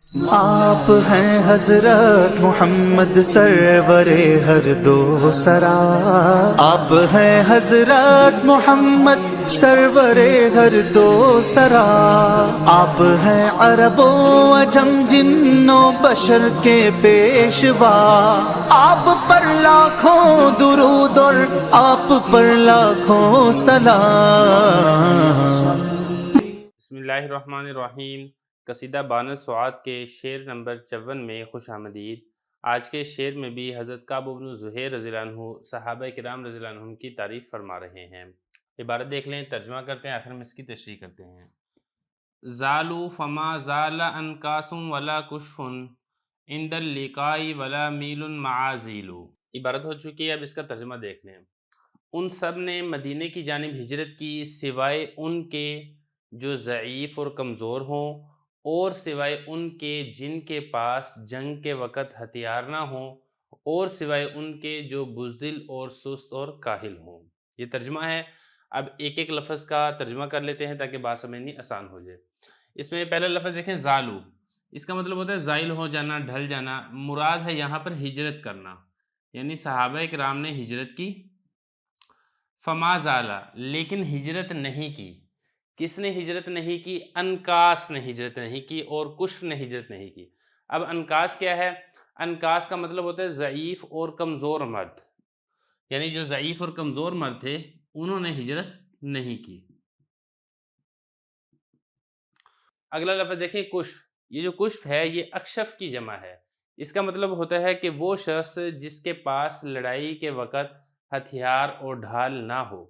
آپ ہیں حضرت محمد سرور ہر دو سرا، آپ ہیں حضرت محمد سرور ہر دو سرا، آپ ہیں عرب و عجم جن و بشر کے پیشوا، آپ پر لاکھوں درود اور آپ پر لاکھوں سلام۔ بسم اللہ الرحمن الرحیم۔ قصیدہ بانِ سعاد کے شعر نمبر 54 میں خوش آمدید۔ آج کے شعر میں بھی حضرت کعب بن زہیر رضی اللہ عنہ صحابہ کرام رضی اللہ عنہ کی تعریف فرما رہے ہیں۔ عبارت دیکھ لیں، ترجمہ کرتے ہیں، آخر میں اس کی تشریح کرتے ہیں۔ زالو فما زال انکاسم ولا کشفن عند اللقاء ولا میل معازیل۔ عبارت ہو چکی ہے، اب اس کا ترجمہ دیکھ لیں۔ ان سب نے مدینے کی جانب ہجرت کی سوائے ان کے جو ضعیف اور کمزور ہوں، اور سوائے ان کے جن کے پاس جنگ کے وقت ہتھیار نہ ہوں، اور سوائے ان کے جو بزدل اور سست اور کاہل ہوں۔ یہ ترجمہ ہے۔ اب ایک ایک لفظ کا ترجمہ کر لیتے ہیں تاکہ بات سمجھنی آسان ہو جائے۔ اس میں پہلا لفظ دیکھیں، زالو، اس کا مطلب ہوتا ہے زائل ہو جانا، ڈھل جانا۔ مراد ہے یہاں پر ہجرت کرنا، یعنی صحابہ کرام نے ہجرت کی۔ فما زالا، لیکن ہجرت نہیں کی۔ کس نے ہجرت نہیں کی؟ انکاس نے ہجرت نہیں کی اور کشف نے ہجرت نہیں کی۔ اب انکاس کیا ہے؟ انکاس کا مطلب ہوتا ہے ضعیف اور کمزور مرد، یعنی جو ضعیف اور کمزور مرد تھے انہوں نے ہجرت نہیں کی۔ اگلا لفظ دیکھیں، کشف۔ یہ جو کشف ہے یہ اکشف کی جمع ہے۔ اس کا مطلب ہوتا ہے کہ وہ شخص جس کے پاس لڑائی کے وقت ہتھیار اور ڈھال نہ ہو،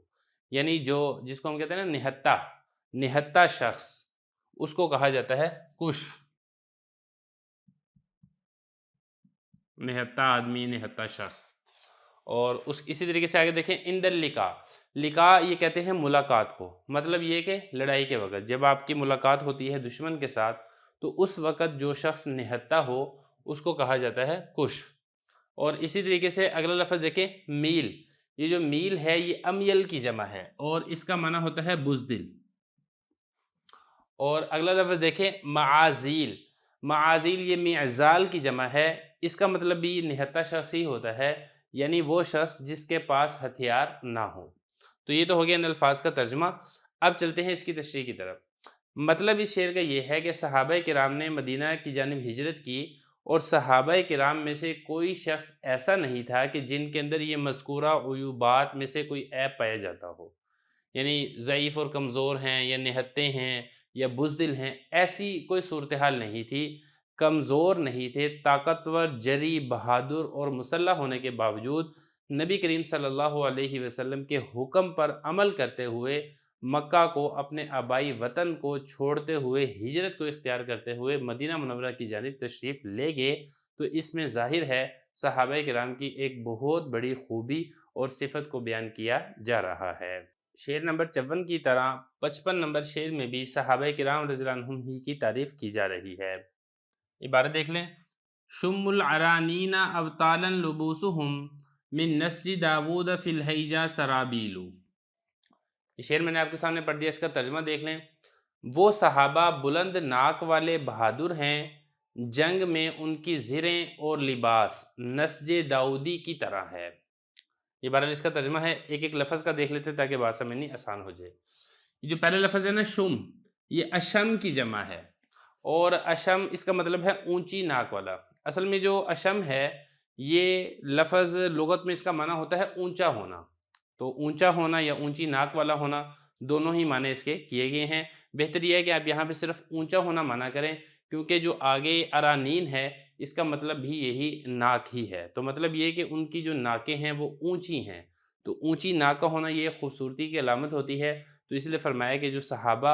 یعنی جس کو ہم کہتے ہیں نا نہتہ شخص، اس کو کہا جاتا ہے کشف۔ نہتہ آدمی، نہتہ شخص۔ اور اسی طریقے سے آگے دیکھیں، عند اللقاء۔ لقاء یہ کہتے ہیں ملاقات کو، مطلب یہ کہ لڑائی کے وقت جب آپ کی ملاقات ہوتی ہے دشمن کے ساتھ تو اس وقت جو شخص نہتہ ہو اس کو کہا جاتا ہے کشف۔ اور اسی طریقے سے اگلا لفظ دیکھیں، میل۔ یہ جو میل ہے یہ امیل کی جمع ہے اور اس کا معنی ہوتا ہے بزدل۔ اور اگلا لفظ دیکھیں، معازیل۔ معازیل یہ معزال کی جمع ہے، اس کا مطلب بھی نہتہ شخص ہی ہوتا ہے، یعنی وہ شخص جس کے پاس ہتھیار نہ ہو۔ تو یہ تو ہو گیا ان الفاظ کا ترجمہ۔ اب چلتے ہیں اس کی تشریح کی طرف۔ مطلب اس شعر کا یہ ہے کہ صحابہ کرام نے مدینہ کی جانب ہجرت کی، اور صحابہ کرام میں سے کوئی شخص ایسا نہیں تھا کہ جن کے اندر یہ مذکورہ عیوبات میں سے کوئی عیب پایا جاتا ہو، یعنی ضعیف اور کمزور ہیں یا نہتے ہیں یا بزدل ہیں، ایسی کوئی صورتحال نہیں تھی۔ کمزور نہیں تھے، طاقتور، جری، بہادر اور مسلح ہونے کے باوجود نبی کریم صلی اللہ علیہ وسلم کے حکم پر عمل کرتے ہوئے مکہ کو، اپنے آبائی وطن کو چھوڑتے ہوئے، ہجرت کو اختیار کرتے ہوئے مدینہ منورہ کی جانب تشریف لے گئے۔ تو اس میں ظاہر ہے صحابہ کرام کی ایک بہت بڑی خوبی اور صفت کو بیان کیا جا رہا ہے۔ شعر نمبر 54 کی طرح 55 نمبر شعر میں بھی صحابہ کرام رضی اللہ عنہم ہی کی تعریف کی جا رہی ہے۔ عبارت دیکھ لیں، شم العرانین ابطالا لبوسہم من نسج داود فی الحیجہ سرابیل۔ یہ شعر میں نے آپ کے سامنے پڑھ دیا، اس کا ترجمہ دیکھ لیں۔ وہ صحابہ بلند ناک والے بہادر ہیں، جنگ میں ان کی زریں اور لباس نسج داؤدی کی طرح ہے۔ عبارت اس کا ترجمہ ہے، ایک ایک لفظ کا دیکھ لیتے تاکہ بات سمجھنی آسان ہو جائے۔ یہ جو پہلا لفظ ہے نا، شم، یہ اشم کی جمع ہے، اور اشم اس کا مطلب ہے اونچی ناک والا۔ اصل میں جو اشم ہے یہ لفظ لغت میں اس کا معنی ہوتا ہے اونچا ہونا۔ تو اونچا ہونا یا اونچی ناک والا ہونا، دونوں ہی معنی اس کے کیے گئے ہیں۔ بہتر یہ ہے کہ آپ یہاں پہ صرف اونچا ہونا معنی کریں، کیونکہ جو آگے ارانین ہے اس کا مطلب بھی یہی ناک ہی ہے۔ تو مطلب یہ کہ ان کی جو ناکیں ہیں وہ اونچی ہیں، تو اونچی ناک کا ہونا یہ خوبصورتی کی علامت ہوتی ہے، تو اس لیے فرمایا کہ جو صحابہ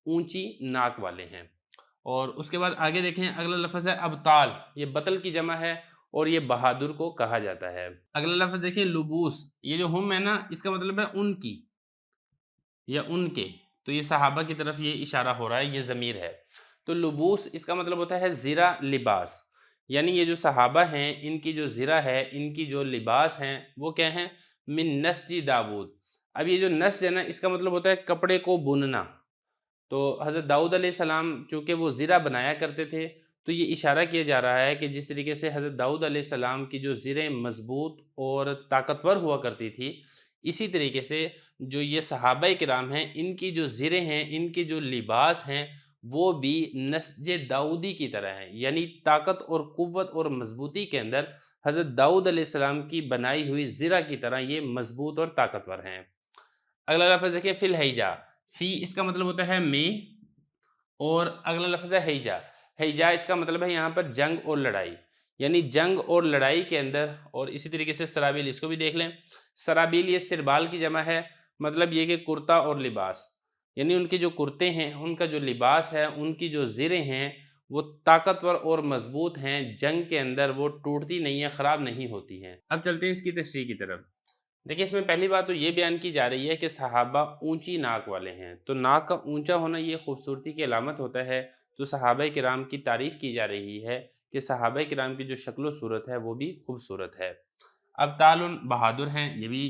اونچی ناک والے ہیں۔ اور اس کے بعد آگے دیکھیں، اگلا لفظ ہے ابطال، یہ بطل کی جمع ہے اور یہ بہادر کو کہا جاتا ہے۔ اگلا لفظ دیکھیں، لبوس، یہ جو ہم ہے نا اس کا مطلب ہے ان کی یا ان کے، تو یہ صحابہ کی طرف یہ اشارہ ہو رہا ہے، یہ ضمیر ہے۔ تو لبوس اس کا مطلب ہوتا ہے زرہ، لباس، یعنی یہ جو صحابہ ہیں ان کی جو زرہ ہے، ان کی جو لباس ہیں وہ کیا ہیں؟ من نسج داود۔ اب یہ جو نسج ہے نا اس کا مطلب ہوتا ہے کپڑے کو بننا۔ تو حضرت داؤد علیہ السلام چونکہ وہ زرہ بنایا کرتے تھے تو یہ اشارہ کیا جا رہا ہے کہ جس طریقے سے حضرت داؤد علیہ السلام کی جو زریں مضبوط اور طاقتور ہوا کرتی تھی، اسی طریقے سے جو یہ صحابہ کرام ہیں ان کی جو زریں ہیں، ان کے جو لباس ہیں، وہ بھی نسج داؤدی کی طرح ہیں، یعنی طاقت اور قوت اور مضبوطی کے اندر حضرت داؤد علیہ السلام کی بنائی ہوئی زرہ کی طرح یہ مضبوط اور طاقتور ہیں۔ اگلا لفظ دیکھیں فی الہیجا، فی اس کا مطلب ہوتا ہے میں، اور اگلا لفظ ہے ہیجا، ہیجا اس کا مطلب ہے یہاں پر جنگ اور لڑائی، یعنی جنگ اور لڑائی کے اندر۔ اور اسی طریقے سے سرابیل، اس کو بھی دیکھ لیں، سرابیل یہ سربال کی جمع ہے، مطلب یہ کہ کرتا اور لباس، یعنی ان کے جو کرتے ہیں، ان کا جو لباس ہے، ان کی جو زریں ہیں وہ طاقتور اور مضبوط ہیں، جنگ کے اندر وہ ٹوٹتی نہیں ہیں، خراب نہیں ہوتی ہیں۔ اب چلتے ہیں اس کی تشریح کی طرف۔ دیکھیں اس میں پہلی بات تو یہ بیان کی جا رہی ہے کہ صحابہ اونچی ناک والے ہیں، تو ناک کا اونچا ہونا یہ خوبصورتی کی علامت ہوتا ہے، تو صحابہ کرام کی تعریف کی جا رہی ہے کہ صحابہ کرام کی جو شکل و صورت ہے وہ بھی خوبصورت ہے۔ اب تعلن بہادر ہیں، یہ بھی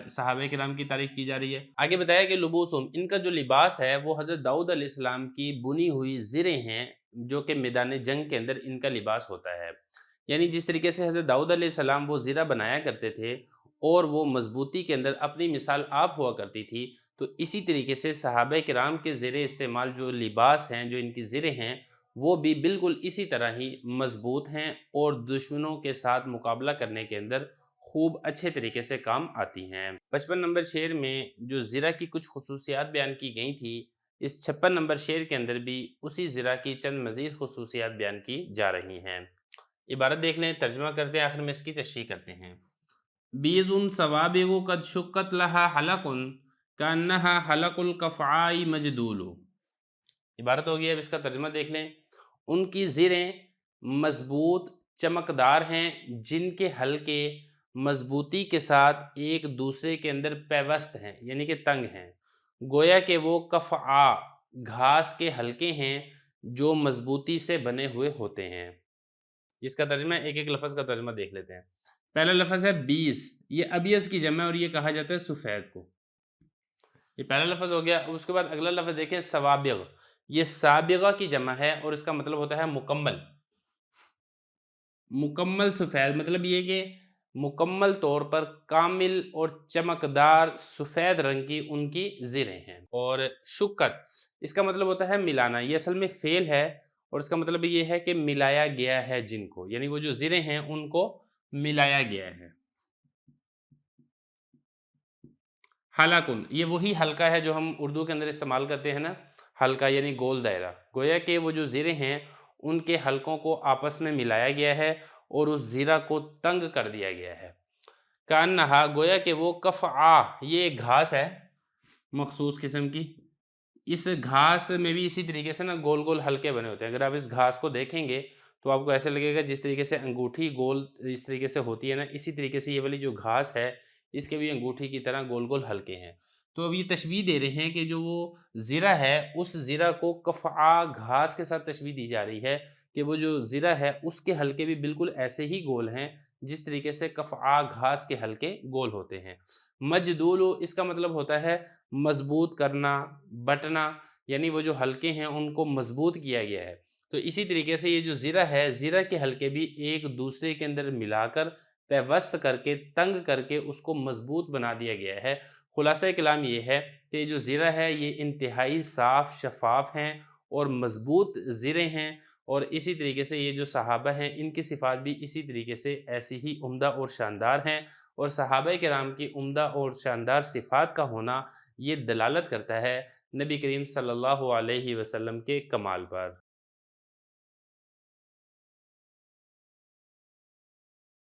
صحابہ کرام کی تعریف کی جا رہی ہے۔ آگے بتایا کہ لبوسم، ان کا جو لباس ہے وہ حضرت داؤد علیہ السلام کی بنی ہوئی زریں ہیں، جو کہ میدان جنگ کے اندر ان کا لباس ہوتا ہے، یعنی جس طریقے سے حضرت داؤد علیہ السلام وہ زرہ بنایا کرتے تھے اور وہ مضبوطی کے اندر اپنی مثال آپ ہوا کرتی تھی، تو اسی طریقے سے صحابہ کرام کے زیر استعمال جو لباس ہیں، جو ان کی زریں ہیں، وہ بھی بالکل اسی طرح ہی مضبوط ہیں اور دشمنوں کے ساتھ مقابلہ کرنے کے اندر خوب اچھے طریقے سے کام آتی ہیں۔ 55 نمبر شعر میں جو زرہ کی کچھ خصوصیات بیان کی گئی تھی، اس 56 نمبر شعر کے اندر بھی اسی زرہ کی چند مزید خصوصیات بیان کی جا رہی ہیں۔ عبارت دیکھ لیں، ترجمہ کرتے ہیں، آخر میں اس کی تشریح کرتے ہیں۔ بیض سوابغ قد شقت لها حلق كأنها حلق القفعاء مجدول۔ عبارت ہو گئی، اب اس کا ترجمہ دیکھ لیں۔ ان کی زریں مضبوط چمکدار ہیں، جن کے حلقے مضبوطی کے ساتھ ایک دوسرے کے اندر پیوست ہیں، یعنی کہ تنگ ہیں، گویا کہ وہ قفعاء گھاس کے حلقے ہیں جو مضبوطی سے بنے ہوئے ہوتے ہیں۔ اس کا ترجمہ ایک ایک لفظ کا ترجمہ دیکھ لیتے ہیں۔ پہلا لفظ ہے بیس، یہ ابیض کی جمع ہے اور یہ کہا جاتا ہے سفید کو، یہ پہلا لفظ ہو گیا۔ اس کے بعد اگلا لفظ دیکھیں سوابغ، یہ سابغہ کی جمع ہے اور اس کا مطلب ہوتا ہے مکمل، مکمل سفید، مطلب یہ کہ مکمل طور پر کامل اور چمکدار سفید رنگ کی ان کی زریں ہیں۔ اور شکت، اس کا مطلب ہوتا ہے ملانا، یہ اصل میں فعل ہے اور اس کا مطلب یہ ہے کہ ملایا گیا ہے جن کو، یعنی وہ جو زریں ہیں ان کو ملایا گیا ہے۔ حلقن، یہ وہی حلقہ ہے جو ہم اردو کے اندر استعمال کرتے ہیں نا، حلقہ یعنی گول دائرہ، گویا کہ وہ جو زریں ہیں ان کے حلقوں کو آپس میں ملایا گیا ہے اور اس زرہ کو تنگ کر دیا گیا ہے۔ کانہا، گویا کہ وہ قفعاء، یہ ایک گھاس ہے مخصوص قسم کی، اس گھاس میں بھی اسی طریقے سے نا گول گول حلقے بنے ہوتے ہیں۔ اگر آپ اس گھاس کو دیکھیں گے تو آپ کو ایسے لگے گا جس طریقے سے انگوٹھی گول اس طریقے سے ہوتی ہے نا، اسی طریقے سے یہ والی جو گھاس ہے اس کے بھی انگوٹھی کی طرح گول گول حلقے ہیں۔ تو اب یہ تشبیہ دے رہے ہیں کہ جو وہ زرہ ہے اس زرہ کو قفعاء گھاس کے ساتھ تشبیہ دی جا رہی ہے کہ وہ جو زرہ ہے اس کے حلقے بھی بالکل ایسے ہی گول ہیں جس طریقے سے قفعاء گھاس کے حلقے گول ہوتے ہیں۔ مجدول، اس کا مطلب ہوتا ہے مضبوط کرنا، بٹنا، یعنی وہ جو حلقے ہیں ان کو مضبوط کیا گیا ہے۔ تو اسی طریقے سے یہ جو زرہ ہے، زرہ کے حلقے بھی ایک دوسرے کے اندر ملا کر پیوست کر کے تنگ کر کے اس کو مضبوط بنا دیا گیا ہے۔ خلاصہ کلام یہ ہے کہ یہ جو زرہ ہے یہ انتہائی صاف شفاف ہیں اور مضبوط زریں ہیں، اور اسی طریقے سے یہ جو صحابہ ہیں ان کی صفات بھی اسی طریقے سے ایسی ہی عمدہ اور شاندار ہیں، اور صحابہ کرام کی عمدہ اور شاندار صفات کا ہونا یہ دلالت کرتا ہے نبی کریم صلی اللہ علیہ وسلم کے کمال پر۔